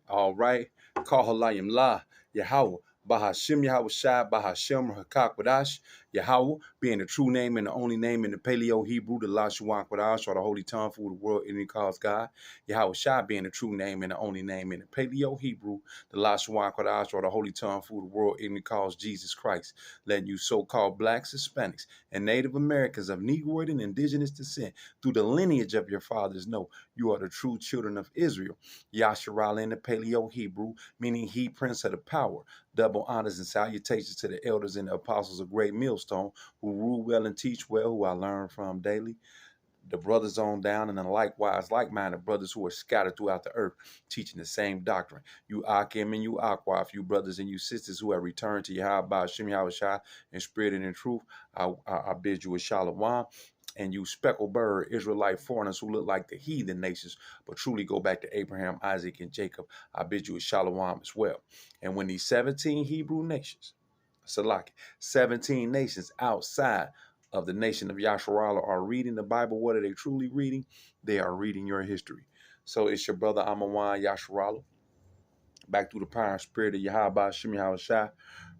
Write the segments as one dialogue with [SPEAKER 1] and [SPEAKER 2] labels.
[SPEAKER 1] All right. Kahalayim La, Yahweh, Bahashim Yahweh Shai, Bahashim Hakakwadash, Yahweh, being the true name and the only name in the Paleo Hebrew, the Lashuan Kwadash, or the holy tongue for the world, and he calls God. Yahweh Shai, being the true name and the only name in the Paleo Hebrew, the Lashuan Kwadash, or the holy tongue for the world, and he calls Jesus Christ. Letting you so-called blacks, Hispanics, and Native Americans of Negroid and indigenous descent through the lineage of your fathers know you are the true children of Israel. Yasharala in the Paleo Hebrew, meaning he prince of the power. Double honors and salutations to the elders and the apostles of Great Millstone, who rule well and teach well, who I learn from daily. The brothers on down, and then likewise like-minded brothers who are scattered throughout the earth, teaching the same doctrine. You Akim and you Aqua, you brothers and you sisters who have returned to Yahweh Shem Yahushua in spirit and in truth, I bid you a shalom. And you speckled bird, Israelite foreigners who look like the heathen nations, but truly go back to Abraham, Isaac, and Jacob, I bid you a shalom as well. And when these 17 Hebrew nations, Salaki, 17 nations outside of the nation of Yasharala are reading the Bible, what are they truly reading? They are reading your history. So it's your brother Amawan Yasharala, back through the power and spirit of Yahweh Shem Yahushua,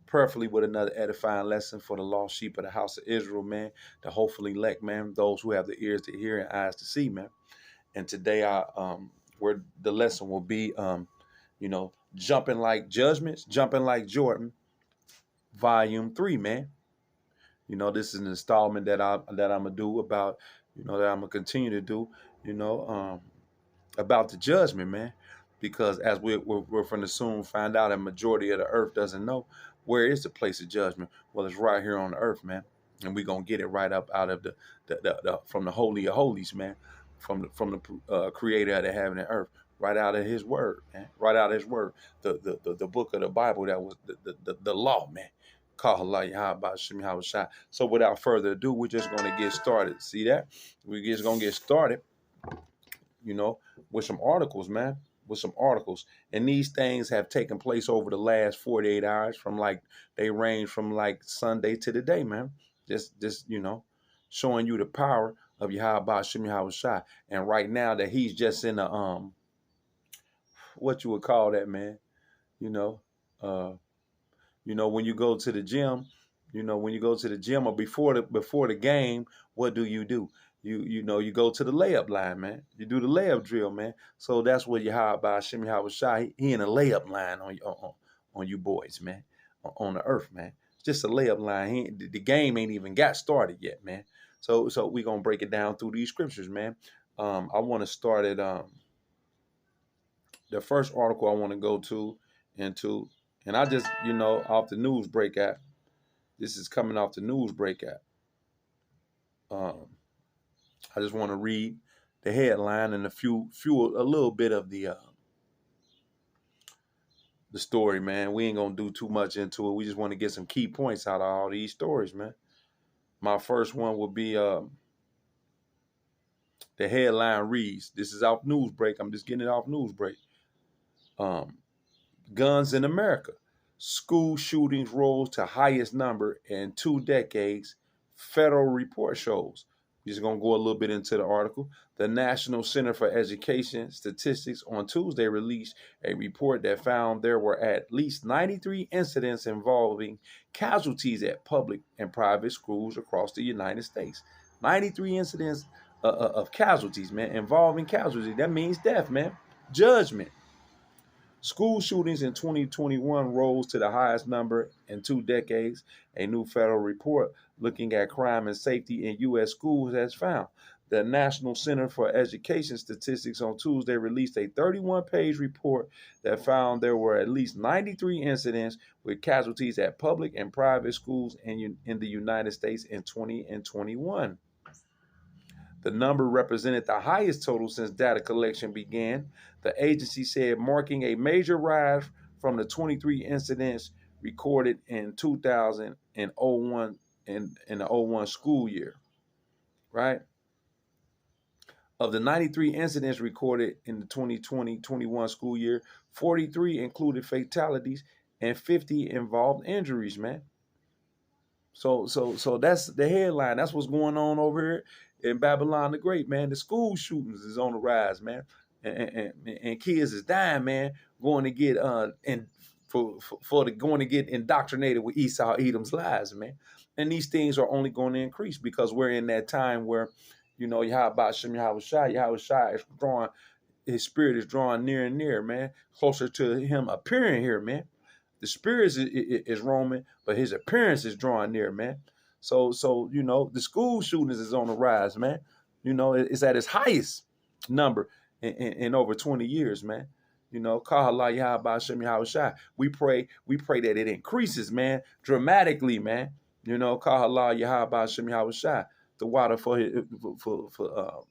[SPEAKER 1] prayerfully with another edifying lesson for the lost sheep of the house of Israel, man, the hopefully elect, man, those who have the ears to hear and eyes to see, man. And today where the lesson will be, jumping like judgments, jumping like Jordan, volume 3, man. This is an installment that I'm gonna do about, that I'm gonna continue to do, about the judgment, man. Because as we're going to soon find out, a majority of the earth doesn't know where is the place of judgment. Well, it's right here on the earth, man, and we're gonna get it right up out of the from the holy of holies, man, from the creator of the heaven and earth, right out of his word, man, right out of his word, the book of the Bible that was the law, man. So without further ado, we're just going to get started. See that? We're just going to get started, with some articles, man, with some articles. And these things have taken place over the last 48 hours they range from like Sunday to the day, man. Just showing you the power of Yahweh Shem Yahushua. And right now that he's just in a, what you would call that, man, when you go to the gym, or before the game, what do? You go to the layup line, man. You do the layup drill, man. So that's what Yahweh Shem Yahushua, he in a layup line on you boys, man, on the earth, man. It's just a layup line. The game ain't even got started yet, man. So we're gonna break it down through these scriptures, man. I want to start at the first article I want to go into. And I just, off the news break app. This is coming off the news break app. I just want to read the headline and a little bit of the story, man. We ain't gonna do too much into it. We just want to get some key points out of all these stories, man. My first one will be the headline reads. This is off news break. I'm just getting it off news break. Guns in America. School shootings rose to highest number in 2 decades, federal report shows. We're just going to go a little bit into the article. The National Center for Education Statistics on Tuesday released a report that found there were at least 93 incidents involving casualties at public and private schools across the United States. 93 incidents of casualties, man, involving casualties. That means death, man. Judgment. School shootings in 2021 rose to the highest number in 2 decades. A new federal report looking at crime and safety in U.S. schools has found. The National Center for Education Statistics on Tuesday released a 31-page report that found there were at least 93 incidents with casualties at public and private schools in the United States in 2021. The number represented the highest total since data collection began. The agency said, marking a major rise from the 23 incidents recorded in 2001 in the 01 school year, right? Of the 93 incidents recorded in the 2020-21 school year, 43 included fatalities and 50 involved injuries, man. So that's the headline. That's what's going on over here in Babylon the Great, man. The school shootings is on the rise, man. and kids is dying, man, going to get and for the going to get indoctrinated with Esau Edom's lies, man. And these things are only going to increase because we're in that time where, you know, Yahweh Shem Yahweh Shai is drawing, his spirit is drawing near and near, man, closer to him appearing here, man. The spirit is roaming, but his appearance is drawing near, man. So you know, the school shootings is on the rise, man. You know, it's at its highest number in over 20 years, man. You know, Kahala Yahba Shem Yahushai. We pray that it increases, man, dramatically, man. You know, Kahala Yahba Shem Yahushai. The water for his, for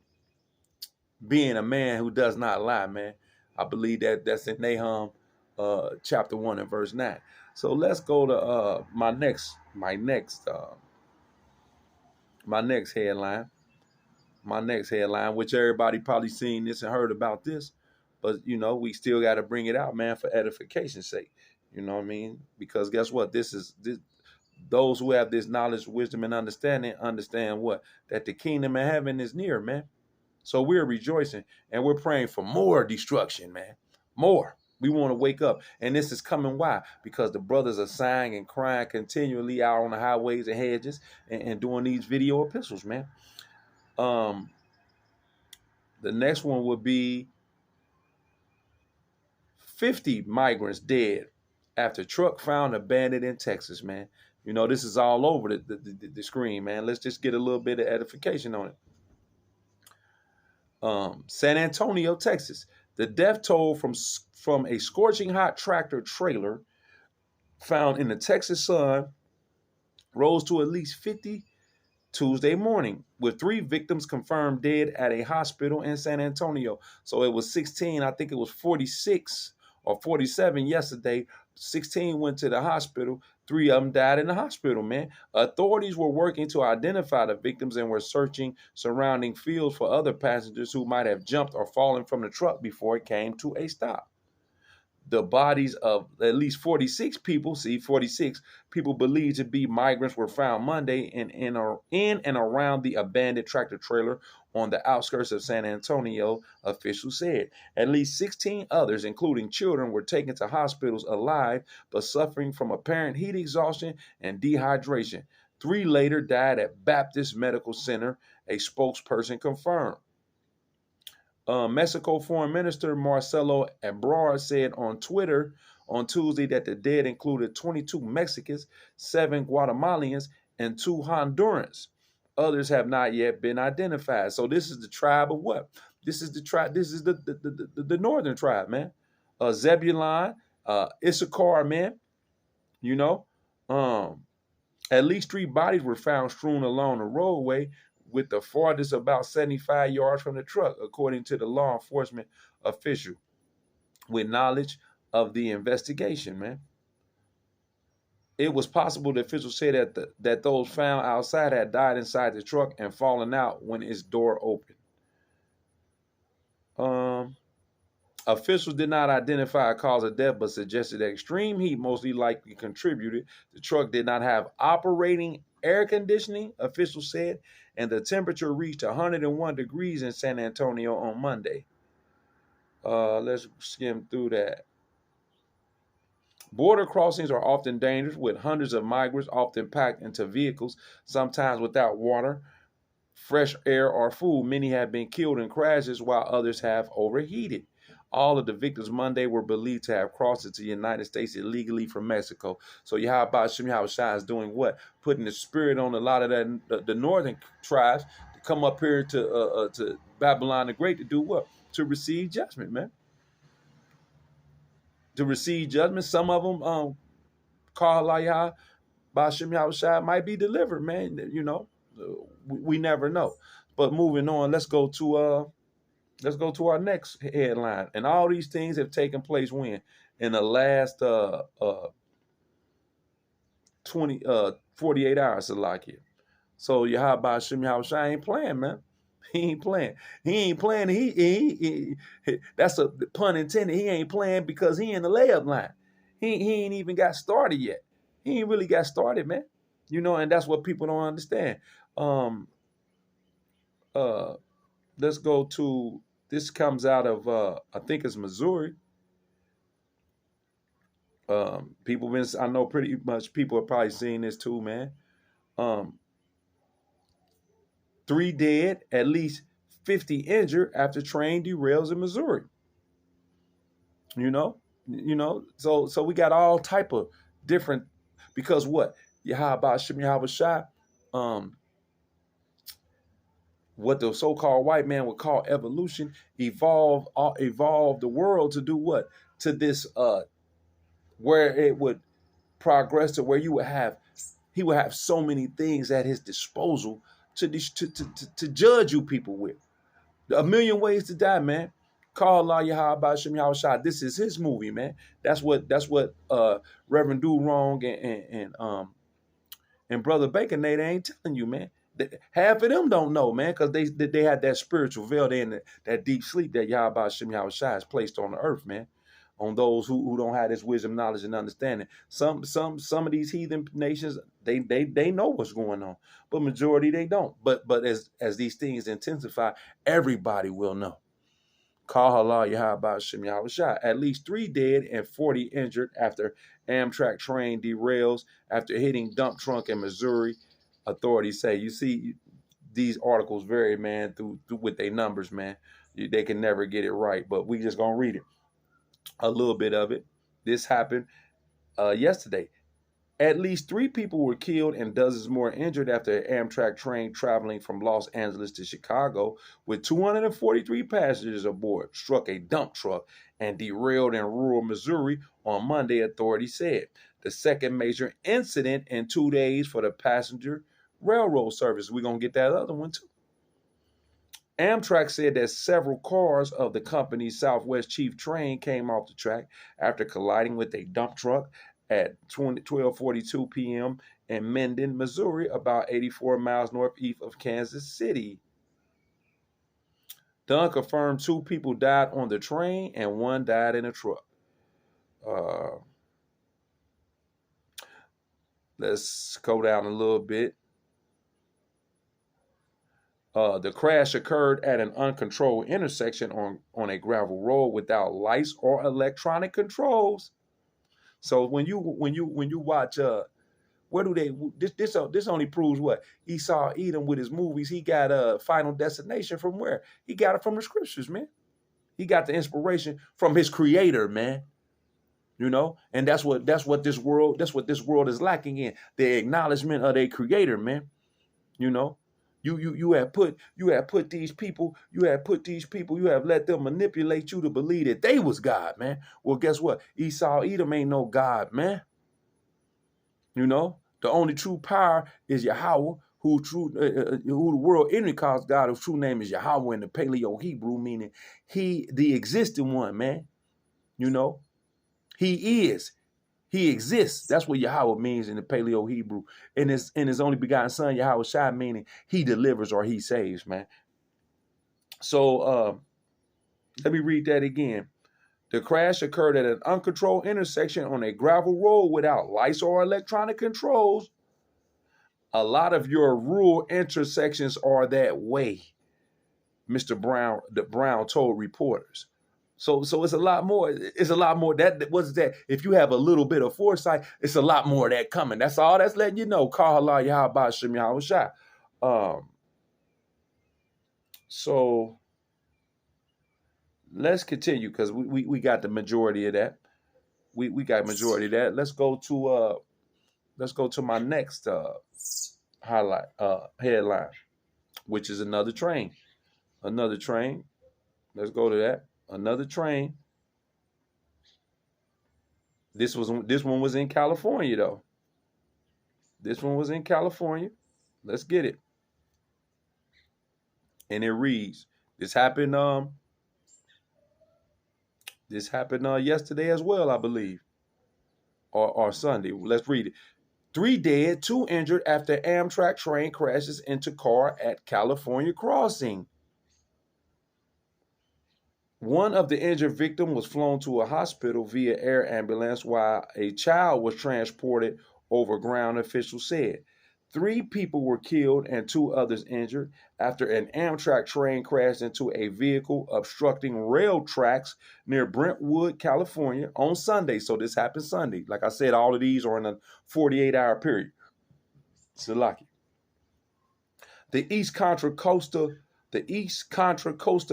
[SPEAKER 1] being a man who does not lie, man. I believe that's in Nahum chapter 1 and verse 9. So let's go to my next headline. My next headline, which everybody probably seen this and heard about this, but you know, we still got to bring it out, man, for edification's sake. You know what I mean? Because guess what? This those who have this knowledge, wisdom, and understanding understand what? That the kingdom of heaven is near, man. So we're rejoicing and we're praying for more destruction, man. More. We want to wake up. And this is coming. Why? Because the brothers are sighing and crying continually out on the highways and hedges and doing these video epistles, man. The next one would be 50 migrants dead after truck found abandoned in Texas, man. You know, this is all over the screen, man. Let's just get a little bit of edification on it. San Antonio, Texas. The death toll from a scorching hot tractor trailer found in the Texas sun rose to at least 50 Tuesday morning, with 3 victims confirmed dead at a hospital in San Antonio. So it was 16, I think it was 46 or 47 yesterday. 16 went to the hospital. 3 of them died in the hospital, man. Authorities were working to identify the victims and were searching surrounding fields for other passengers who might have jumped or fallen from the truck before it came to a stop. The bodies of at least 46 people, 46 people believed to be migrants, were found Monday in and around the abandoned tractor trailer on the outskirts of San Antonio, officials said. At least 16 others, including children, were taken to hospitals alive but suffering from apparent heat exhaustion and dehydration. 3 later died at Baptist Medical Center, a spokesperson confirmed. Mexico Foreign Minister Marcelo Ebrard said on Twitter on Tuesday that the dead included 22 Mexicans, 7 Guatemalans, and 2 Hondurans. Others have not yet been identified. So this is the tribe of what? This is the tribe. This is the northern tribe, man. Zebulon, Issachar, man. You know, at least 3 bodies were found strewn along the roadway, with the farthest about 75 yards from the truck, according to the law enforcement official with knowledge of the investigation, man. It was possible, the official said, that those found outside had died inside the truck and fallen out when its door opened. Officials did not identify a cause of death, but suggested that extreme heat mostly likely contributed. The truck did not have operating air conditioning, officials said, and the temperature reached 101 degrees in San Antonio on Monday. Let's skim through that. Border crossings are often dangerous, with hundreds of migrants often packed into vehicles, sometimes without water, fresh air, or food. Many have been killed in crashes, while others have overheated. All of the victims Monday were believed to have crossed into the United States illegally from Mexico. So Yahweh Shem Yahushua is doing what? Putting the spirit on a lot of the northern tribes to come up here to Babylon the Great to do what? To receive judgment, man. To receive judgment. Some of them, Kahalayah, Bashem Yahushua, might be delivered, man. You know, we never know. But moving on, let's go to our next headline. And all these things have taken place when? In the last 48 hours, Salakia. So Yahweh Shem Yahushua ain't playing, man. He ain't playing. He ain't playing. He that's a pun intended. He ain't playing because he in the layup line. He ain't even got started yet. He ain't really got started, man. You know, and that's what people don't understand. Let's go to This comes out of I think it's Missouri. People been I know pretty much people are probably seeing this too, man. Um, 3 dead, at least 50 injured after train derails in Missouri. You know, so we got all type of different because what Yahweh Shem Yahweh Shai, um, what the so-called white man would call evolution, evolve the world to do what? To this where it would progress to where he would have so many things at his disposal to judge you people with. A Million Ways to Die, man. Call Allah Yahweh Shem Yahweh Shai. This is his movie, man. That's what Reverend Do Wrong and Brother Bacon they ain't telling you, man. Half of them don't know, man, because they had that spiritual veil, they in that deep sleep that Yahweh Shem Yahweh Shai has placed on the earth, man. On those who don't have this wisdom, knowledge, and understanding. Some of these heathen nations, they know what's going on, but majority they don't. But as these things intensify, everybody will know. Call Allah Yahweh Shem Yahweh Shai. At least 3 dead and 40 injured after Amtrak train derails after hitting dump truck in Missouri. Authorities say. You see, these articles vary, man, through with their numbers, man. They can never get it right, but we just gonna read it. A little bit of it. This happened yesterday. At least 3 people were killed and dozens more injured after an Amtrak train traveling from Los Angeles to Chicago with 243 passengers aboard struck a dump truck and derailed in rural Missouri on Monday, authorities said. The second major incident in 2 days for the passenger railroad service. We're going to get that other one too. Amtrak said that several cars of the company's Southwest Chief train came off the track after colliding with a dump truck at 12:42 p.m. in Mendon, Missouri, about 84 miles northeast of Kansas City. The unconfirmed 2 people died on the train and 1 died in a truck. Let's go down a little bit. The crash occurred at an uncontrolled intersection on a gravel road without lights or electronic controls. So when you watch where do they this only proves what Esau Edom with his movies. He got a Final Destination from where? He got it from the scriptures, man. He got the inspiration from his creator, man. You know, and that's what this world is lacking in, the acknowledgement of their creator, man. You know, you have put these people, you have let them manipulate you to believe that they was God, man. Well, guess what? Esau Edom ain't no God, man. You know, the only true power is Yahweh, who the world enemy calls God, whose true name is Yahweh in the Paleo Hebrew, meaning he, the existing one, man. You know, he exists. That's what Yahweh means in the Paleo Hebrew. And his only begotten son, Yahweh Shai, meaning he delivers or he saves, man. So let me read that again. The crash occurred at an uncontrolled intersection on a gravel road without lights or electronic controls. A lot of your rural intersections are that way, Mr. Brown told reporters. So it's a lot more. It's a lot more. That was that. If you have a little bit of foresight, it's a lot more of that coming. That's all that's letting you know. Call Allah Yahweh Shem Yahweh Shai. So let's continue because we got the majority of that. We got majority of that. Let's go to my next headline, which is another train. Another train. Let's go to that. Another train. This one was in California though. This one was in California. Let's get it. And it reads, this happened yesterday as well, I believe. Or Sunday. Let's read it. 3 dead, 2 injured after Amtrak train crashes into car at California crossing. One of the injured victims was flown to a hospital via air ambulance while a child was transported over ground, officials said. 3 people were killed and 2 others injured after an Amtrak train crashed into a vehicle obstructing rail tracks near Brentwood, California on Sunday. So this happened Sunday. Like I said, all of these are in a 48-hour period. Salaki. The East Contra Costa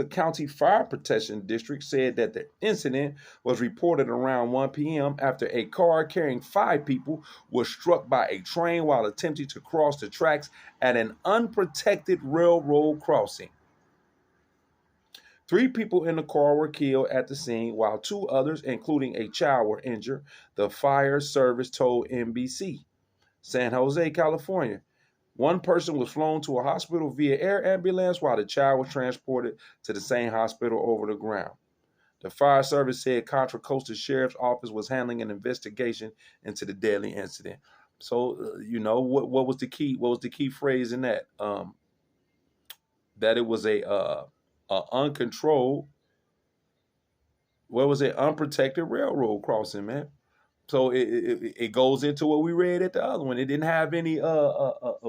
[SPEAKER 1] County Fire Protection District said that the incident was reported around 1 p.m. after a car carrying 5 people was struck by a train while attempting to cross the tracks at an unprotected railroad crossing. 3 people in the car were killed at the scene, while 2 others, including a child, were injured, the fire service told NBC. San Jose, California. 1 person was flown to a hospital via air ambulance while the child was transported to the same hospital over the ground. The fire service said Contra Costa Sheriff's Office was handling an investigation into the deadly incident. So, what was the key? What was the key phrase in that? That it was a uncontrolled, unprotected railroad crossing, man. So it goes into what we read at the other one. It didn't have any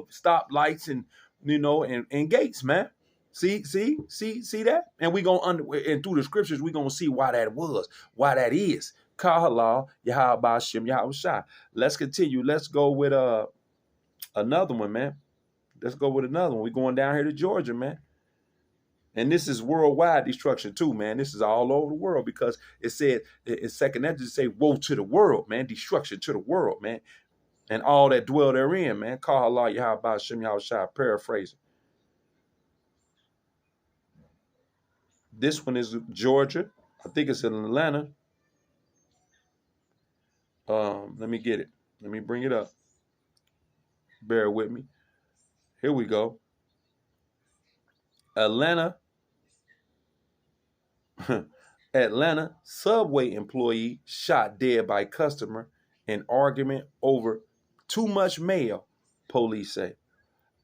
[SPEAKER 1] stop lights and and gates, man. See that? And and through the scriptures we gonna see why that was, why that is. Kahala Yahweh Shem Yahweh Shai. Let's continue. Let's go with another one, man. Let's go with another one. We're going down here to Georgia, man. And this is worldwide destruction too, man. This is all over the world because it said in second Ezra say, woe to the world, man. Destruction to the world, man. And all that dwell therein, man. Kahala Yahweh Shem Yahweh Shai, paraphrasing. This one is Georgia. I think it's in Atlanta. Let me get it. Let me bring it up. Bear with me. Here we go. Atlanta subway employee shot dead by customer in argument over too much mayo, police say.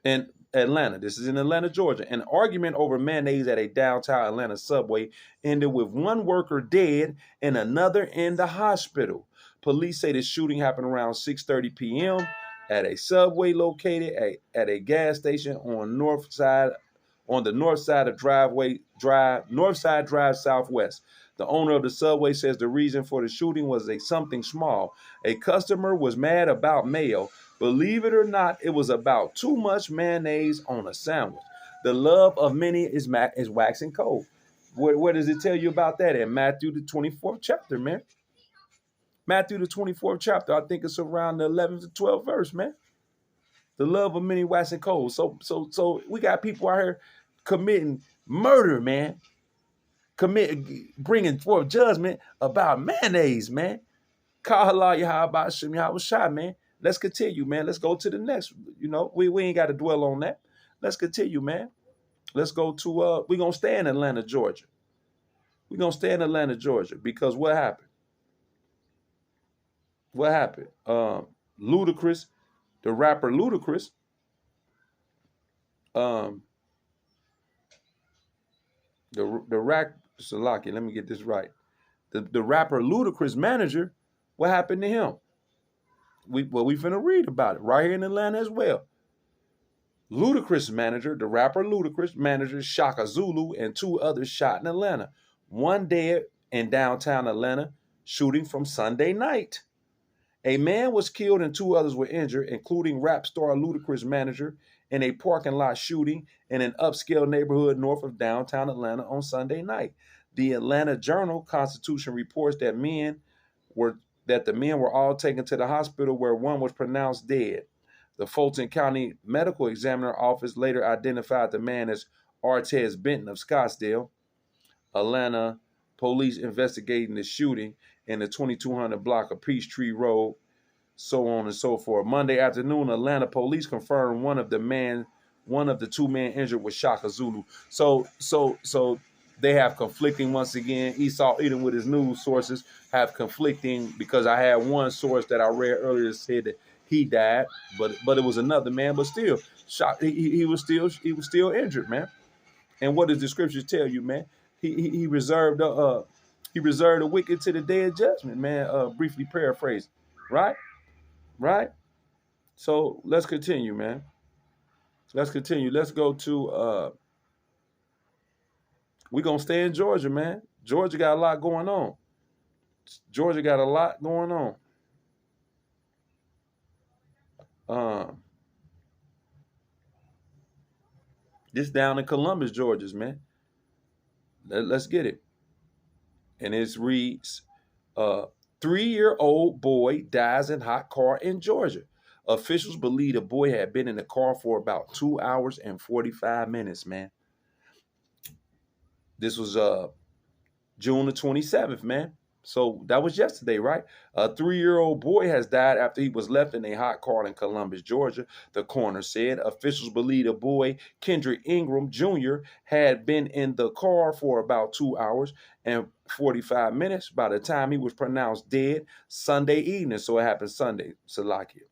[SPEAKER 1] In Atlanta, this is in Atlanta, Georgia, an argument over mayonnaise at a downtown Atlanta subway ended with 1 worker dead and another in the hospital. Police say the shooting happened around 6:30 p.m. at a subway located at a gas station on the north side drive southwest. The owner of the subway says the reason for the shooting was something small. A customer was mad about mayo. Believe it or not, it was about too much mayonnaise on a sandwich. The love of many is waxing cold. Where does it tell you about that? In Matthew the 24th chapter, man. Matthew the 24th chapter. I think it's around the 11th to 12th verse, man. The love of many waxing cold. So we got people out here committing murder, man. Bringing forth judgment about mayonnaise, man. Kahala Yahweh Shem Yahweh Shai, man. Let's continue, man. Let's go to the next. We ain't got to dwell on that. Let's continue, man. Let's go to we're gonna stay in Atlanta, Georgia. We're gonna stay in Atlanta, Georgia, because what happened? What happened? Ludacris, the rapper Ludacris, the Salaki, let me get this right. The rapper Ludacris manager, what happened to him? We finna read about it right here in Atlanta as well. Ludacris manager, the rapper Ludacris manager Shaka Zulu and 2 others shot in Atlanta. 1 dead in downtown Atlanta, shooting from Sunday night. A man was killed and 2 others were injured, including rap star Ludacris manager, in a parking lot shooting in an upscale neighborhood north of downtown Atlanta on Sunday night. The Atlanta Journal-Constitution reports that the men were all taken to the hospital where 1 was pronounced dead. The Fulton County Medical Examiner Office later identified the man as Artez Benton of Scottsdale. Atlanta police investigating the shooting in the 2200 block of Peachtree Road, so on and so forth. Monday afternoon, Atlanta police confirmed one of the 2 men injured was Shaka Zulu. So they have conflicting, once again. Esau Edom with his news sources have conflicting, because I had one source that I read earlier that said that he died, but it was another man, but still, he was still injured, man. And what does the scriptures tell you, man? He reserved the wicked to the day of judgment, man. Briefly paraphrased, right? So let's continue, man. Let's continue. Let's go to we're gonna stay in Georgia, man. Georgia got a lot going on. Georgia got a lot going on. Um, this down in Columbus, Georgia's, man. Let's get it. And it reads, uh, 3-year-old boy dies in hot car in Georgia. Officials believe the boy had been in the car for about 2 hours and 45 minutes, man. This was June the 27th, man. So that was yesterday, right? A 3-year-old boy has died after he was left in a hot car in Columbus, Georgia, the coroner said. Officials believe the boy, Kendrick Ingram Jr., had been in the car for about 2 hours and 45 minutes by the time he was pronounced dead Sunday evening. So it happened Sunday, Salakia.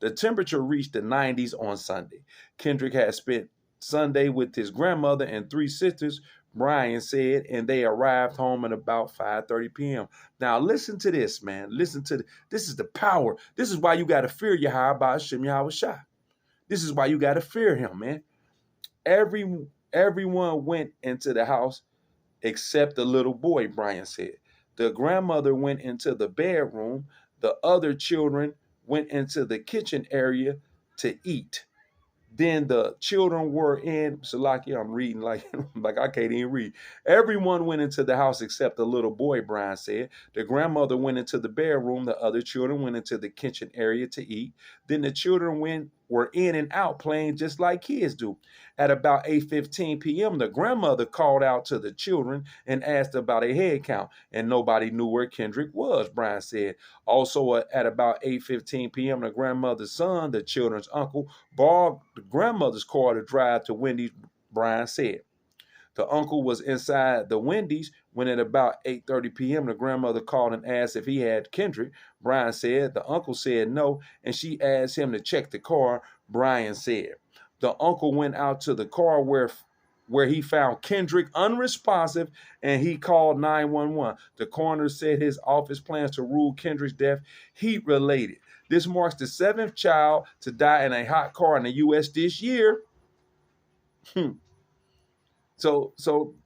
[SPEAKER 1] The temperature reached the 90s on Sunday. Kendrick had spent Sunday with his grandmother and 3 sisters, Brian said, and they arrived home at about 5:30 p.m. Now listen to this, man. Listen to this is the power. This is why you got to fear Yahweh Hashem Yahweh Shai. This is why you got to fear him, man. Everyone went into the house except the little boy, Brian said. The grandmother went into the bedroom. The other children went into the kitchen area to eat. Then the children were in Salaki. I'm reading like like I can't even read. Everyone went into the house except the little boy, Brian said. The grandmother went into the bedroom. The other children went into the kitchen area to eat. Then the children were in and out playing just like kids do. At about 8:15 p.m., the grandmother called out to the children and asked about a head count, and nobody knew where Kendrick was, Brian said. Also, at about 8:15 p.m., the grandmother's son, the children's uncle, borrowed the grandmother's car to drive to Wendy's, Brian said. The uncle was inside the Wendy's when at about 8:30 p.m. the grandmother called and asked if he had Kendrick. Brian said the uncle said no, and she asked him to check the car, Brian said. The uncle went out to the car where he found Kendrick unresponsive and he called 911. The coroner said his office plans to rule Kendrick's death heat related. This marks the 7th child to die in a hot car in the U.S. this year. So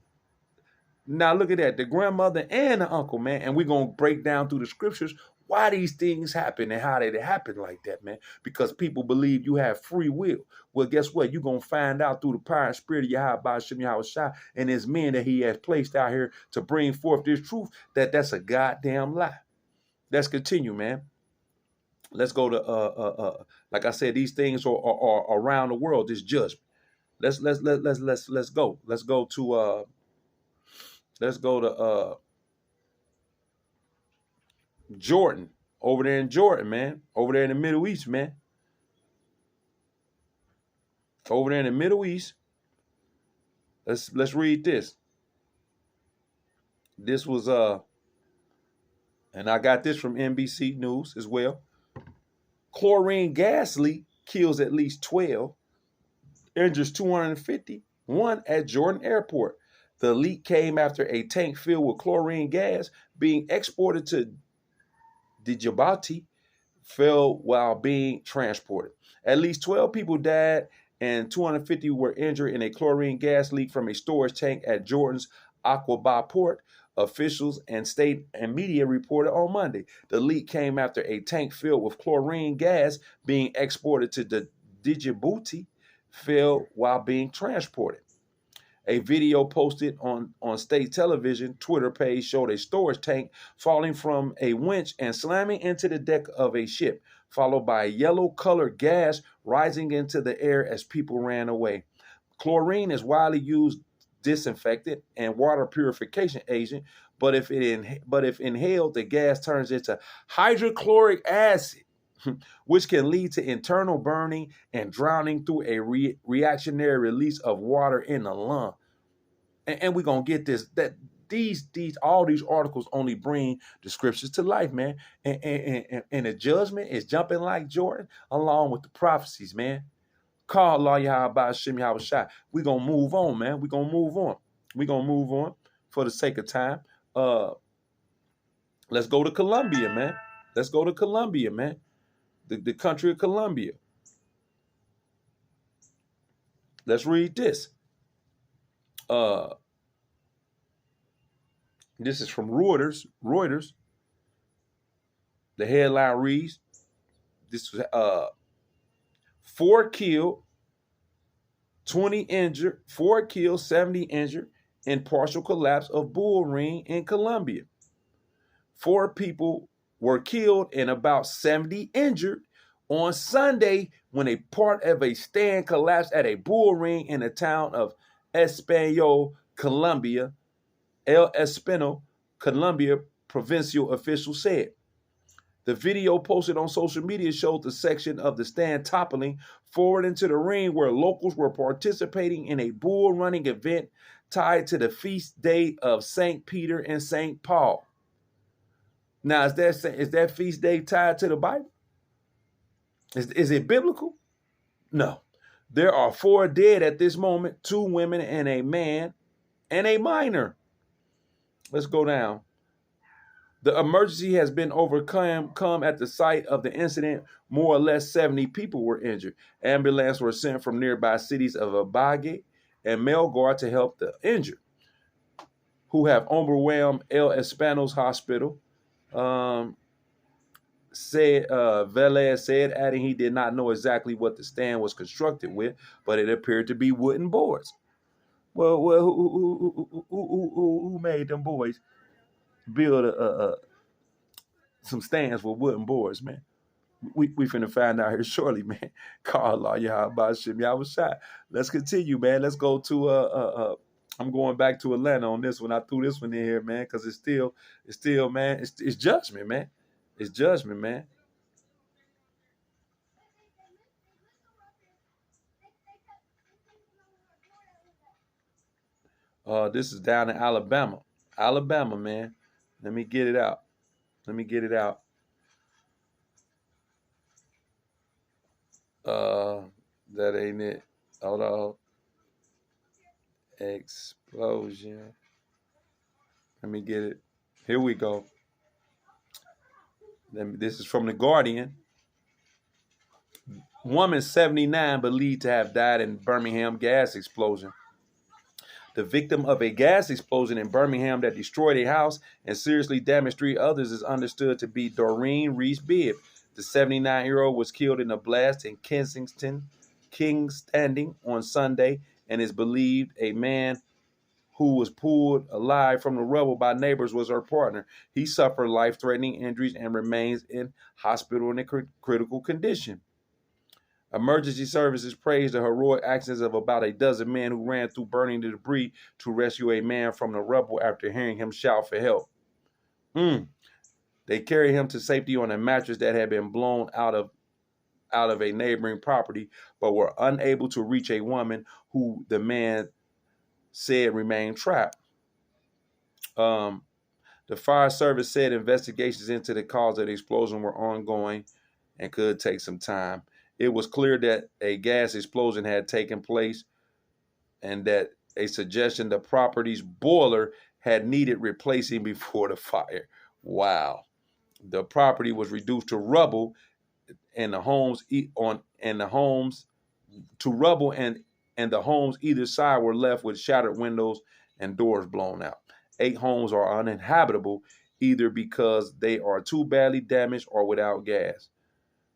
[SPEAKER 1] now look at that. The grandmother and the uncle, man. And we're going to break down through the scriptures why these things happen and how they happen like that, man. Because people believe you have free will. Well, guess what? You're going to find out through the power and spirit of Yahweh Shem Yahweh Shai and his men that he has placed out here to bring forth this truth that that's a goddamn lie. Let's continue, man. Let's go to like I said, these things are around the world. This judgment. Let's go. Let's go to Jordan, over there in Jordan, man. Over there in the Middle East, man. Over there in the Middle East. Let's read this. This was and I got this from NBC News as well. Chlorine gas leak kills at least 12, injures 251 at Jordan Airport. The leak came after a tank filled with chlorine gas being exported to Djibouti fell while being transported. At least 12 people died and 250 were injured in a chlorine gas leak from a storage tank at Jordan's Aqaba port. Officials and state and media reported on Monday. The leak came after a tank filled with chlorine gas being exported to the Djibouti fell while being transported. A video posted on state television Twitter page showed a storage tank falling from a winch and slamming into the deck of a ship, followed by a yellow-colored gas rising into the air as people ran away. Chlorine is widely used disinfectant and water purification agent, but if inhaled, the gas turns into hydrochloric acid, which can lead to internal burning and drowning through a reactionary release of water in the lung. And we're gonna get this that all these articles only bring the scriptures to life, man. And the judgment is jumping like Jordan along with the prophecies, man. Call Allah Yahweh Shem Yahweh Shai. We're gonna move on, man. We're gonna move on. We're gonna move on for the sake of time. Let's go to Colombia, man. Let's go to Colombia, man. the country of Colombia. Let's read this. This is from Reuters. Reuters. The headline reads, "This was 4 killed, 20 injured, 4 killed, 70 injured in partial collapse of bull ring in Colombia. 4 people were killed and about 70 injured on Sunday when a part of a stand collapsed at a bull ring in the town of Español, Colombia. El Espino, Colombia, provincial officials said. The video posted on social media showed the section of the stand toppling forward into the ring where locals were participating in a bull running event tied to the feast day of St. Peter and St. Paul. Now, is that feast day tied to the Bible? Is it biblical? No. There are 4 dead at this moment, 2 women and a man and a minor. Let's go down. The emergency has been overcome at the site of the incident. More or less 70 people were injured. Ambulances were sent from nearby cities of Ibagué and Melgar to help the injured, who have overwhelmed El Espano's hospital. Velez said, adding he did not know exactly what the stand was constructed with, but it appeared to be wooden boards. Well, who made them boys build some stands with wooden boards, man? We finna find out here shortly, man. Carl, let's continue, man. Let's go to I'm going back to Atlanta on this one. I threw this one in here, man, because it's still, man, it's judgment, man. It's judgment, man. This is down in Alabama. Alabama, man. Let me get it out. That ain't it. Hold on. Explosion. Let me get it. Here we go. This is from The Guardian. Woman 79 believed to have died in Birmingham gas explosion. The victim of a gas explosion in Birmingham that destroyed a house and seriously damaged 3 others is understood to be Doreen Reese Bibb. The 79-year-old was killed in a blast in King's Standing on Sunday and is believed a man who was pulled alive from the rubble by neighbors was her partner. He suffered life-threatening injuries and remains in hospital in a critical condition. Emergency services praised the heroic actions of about a dozen men who ran through burning debris to rescue a man from the rubble after hearing him shout for help. They carried him to safety on a mattress that had been blown out of a neighboring property, but were unable to reach a woman who the man said remained trapped. The fire service said investigations into the cause of the explosion were ongoing and could take some time. It was clear that a gas explosion had taken place and that a suggestion the property's boiler had needed replacing before the fire. Wow. The property was reduced to rubble and the homes either side were left with shattered windows and doors blown out. 8 homes are uninhabitable either because they are too badly damaged or without gas.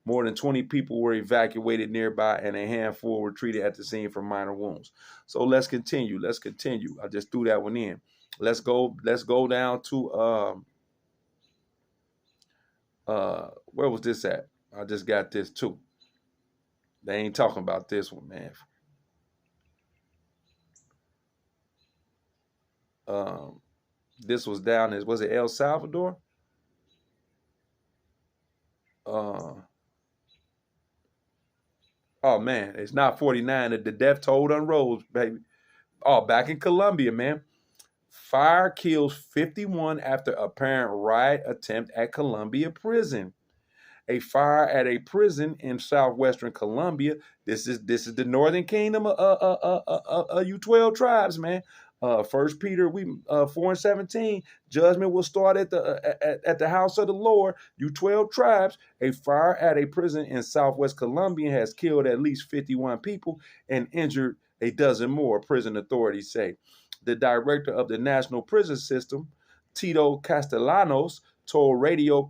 [SPEAKER 1] More than 20 people were evacuated nearby and a handful were treated at the scene for minor wounds. So let's continue. I just threw that one in. Let's go down to where was this at? I just got this too. They ain't talking about this one, man. This was down in, was it El Salvador? Oh man, it's not 49. The death toll unrolls, baby. Oh, back in Colombia, man. Fire kills 51 after apparent riot attempt at Colombia prison. A fire at a prison in southwestern Colombia. This is the Northern Kingdom of U12 tribes, man. First Peter 4:17, judgment will start at the house of the Lord. You 12 tribes. A fire at a prison in Southwest Colombia has killed at least 51 people and injured a dozen more, prison authorities say. The director of the National Prison System, Tito Castellanos, told Radio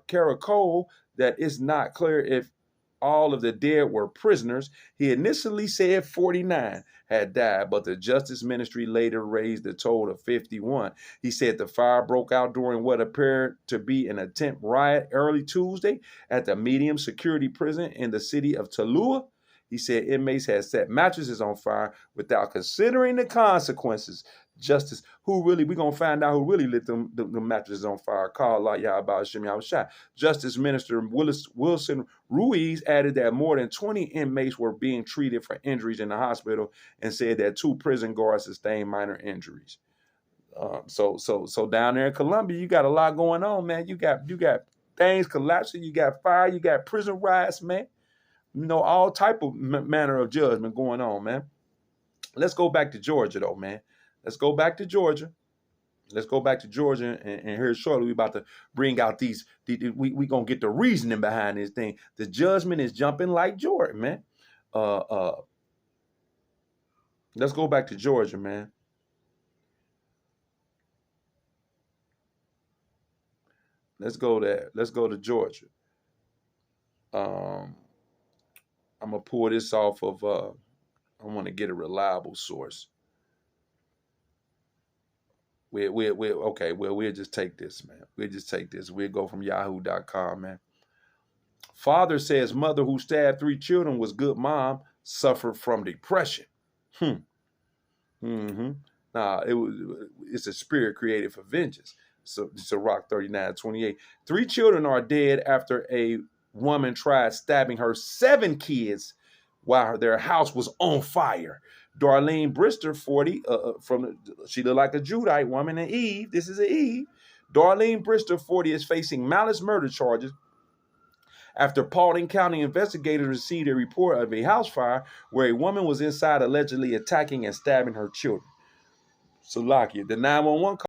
[SPEAKER 1] Caracol that it's not clear if all of the dead were prisoners. He initially said 49 had died, but the Justice Ministry later raised the total to 51. He said the fire broke out during what appeared to be an attempt riot early Tuesday at the medium security prison in the city of Tuluá. He said inmates had set mattresses on fire without considering the consequences. Justice, we're going to find out who really lit the mattresses on fire. Call out Yahweh Shem Yahushua. Justice Minister Wilson Ruiz added that more than 20 inmates were being treated for injuries in the hospital and said that 2 prison guards sustained minor injuries. So down there in Colombia, you got a lot going on, man. You got things collapsing. You got fire. You got prison riots, man. You know, all type of manner of judgment going on, man. Let's go back to Georgia, though, man. Let's go back to Georgia. And here shortly we're about to bring out these. We gonna get the reasoning behind this thing. The judgment is jumping like Jordan, man. Let's go back to Georgia, man. Let's go there. Let's go to Georgia. I'm gonna pull this off of. I want to get a reliable source. We'll just take this, man. We'll just take this. We'll go from yahoo.com, man. Father says mother who stabbed 3 children was good mom, suffered from depression. Nah, it's a spirit created for vengeance. So Rock 39:28. 3 children are dead after a woman tried stabbing her 7 kids while their house was on fire. Darlene Brister, 40, she looked like a Judite woman, and Eve. This is an Eve. Darlene Brister, 40, is facing malice murder charges after Paulding County investigators received a report of a house fire where a woman was inside allegedly attacking and stabbing her children. So, Lakia, the 911